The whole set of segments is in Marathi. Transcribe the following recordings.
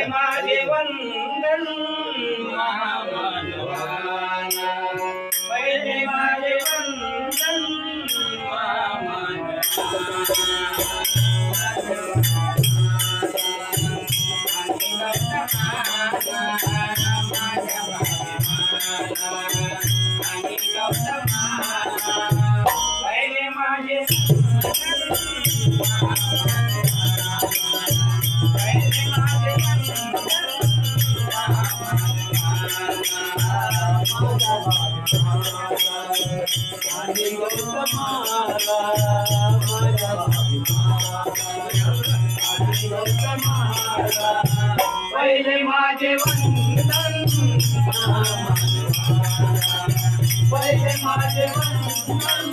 माझे वंदन महामानवाना पहिले माझे वंदन पहिले माझे पहिले माझे वंदन पहिले माझे वंदन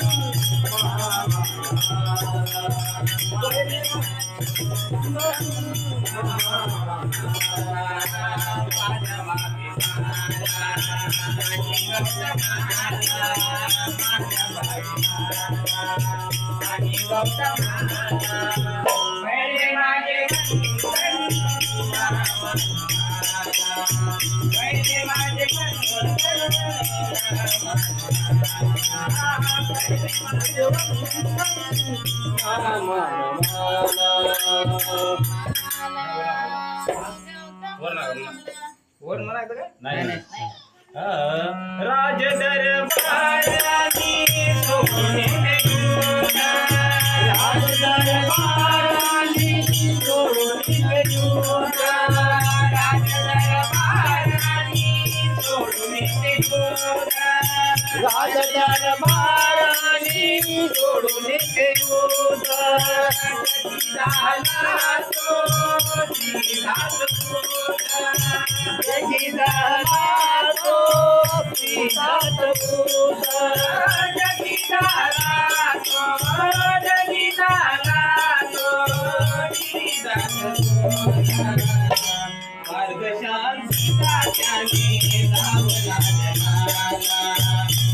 पहिले माझे पहिले माझे वर म्हणायचं का नाही राज दरबारानी सोने राज दरबारानी सोने राज दरबारानी सोने राज दरबारानी सोडून मार्ग शांतीचा त्याने धावला जगाला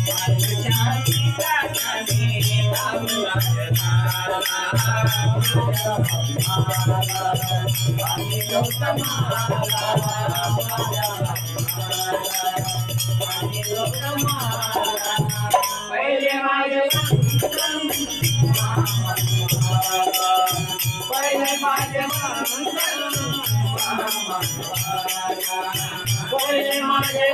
मार्ग शांतीचा त्याने धावला जगाला आणि पहिले माझे पहिले माझे पहिले माझे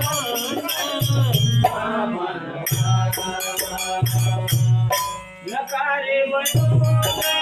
नकारे बनू